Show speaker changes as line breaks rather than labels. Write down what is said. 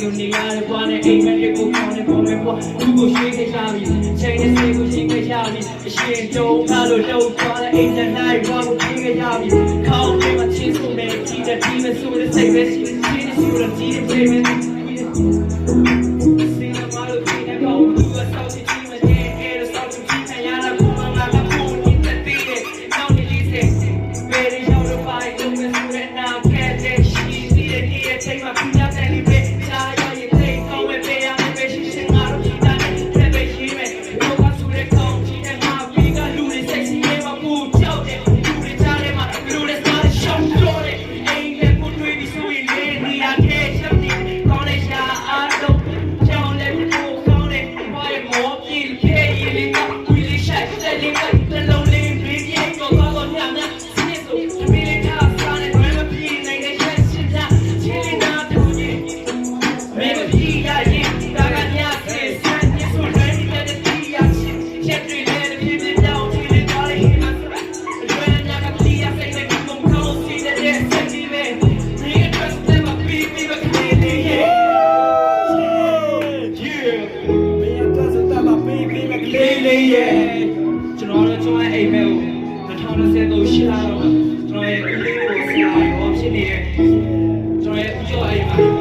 ကိုနေရတဲ့ဘွားနဲ့အိမ်မက်တွေကိုခေါင်းနဲ့ပေါ်မဲ့ဘွားသူ့ကိုရှိခဲ့ကြပြီချိန်နဲ့စိတ်ကိုရှိခဲ့ကြပြီအရှင်တုံးကားလို့လှုပ်သွားတဲ့အိမ်နဲ့နိုင်ဘွားကိုရှိခဲ့ကြပြီခေါင်းထဲမှာချင်းစုံမဲ့ကြီးတဲ့ဒီမဲ့ဆိုတဲ့စိတ်ပဲရှိတယ်ချင်းစုရကြီးတဲ့ပြေမဲ့စင်မာလို့ဒီနဲ့ကောင်းသူကစောက်ချင်ကြီးမဲ့အဲ့ဒါစောက်ချင်ကြီးနဲ့ရတာကိုမှငါကပုံနေတတ်တယ်နောက်နေလေးစေဘယ်လိုရောက်တော့ပါလို့မဲ့ဆိုတဲ့နာကဲတဲ့ရှိသေးတဲ့ချိန်မှာပြညာတဲ့လေးပဲကြားရရဲ့တိတ်ကောင်းမဲ့ပေးရမယ်ပဲရှိစင်ငါတို့ကြီးတဲ့တဲ့ပဲရှိမယ်လောကဆိုတဲ့ကောင်းကြီးနဲ့ငါပြီးကလူတွေစိတ်စီရဲ့မပူကြောက်တဲ့လူတွေကြားထဲမှာလူတွေစားတဲ့ရှောင်းတော့တဲ့အိမ်နဲ့ကိုတွေ့ပြီးဆိုရင်လေနေရာထဲချက်နေကောင်းတဲ့ရှာအားလုံးကြောင်းလက်ကိုကောင်းတဲ့ဘာရဲ့မောပြေခဲရည်လေးကဝီလေးရှိုက်တဲ့လေးကတလုံးလေးဘေးပြေတော့တော့ညညစစ်ဆိုဒီလေးထားစားတဲ့ဘယ်မပြေနိုင်တဲ့ချက်စစ်ပြချင်းနာတူကြီးမေမပြေရရင်ဒါကညစစ်စမ်းညဆိုလွယ်နေတဲ့တရားချင်းချက်တွေနဲ့ပြေပြေတောင်းချင်တဲ့တော်လေးမှာလွယ်ညကပြေရစိတ်နဲ့ဘုံကောင်းစီတဲ့ဆက်ဒီပဲဒီအတွက်တဲ့မပြေပြေမကလေးလေးရဲ့ လေးရဲ့ကျွန်တော်တို့အိမ်မဲကို2023ရှိလာတော့ကျွန်တော်ရဲ့အလေးကိုဆရာရောဖြစ်နေတယ်ကျွန်တော်ရဲ့ဥကျော်အိမ်မှာ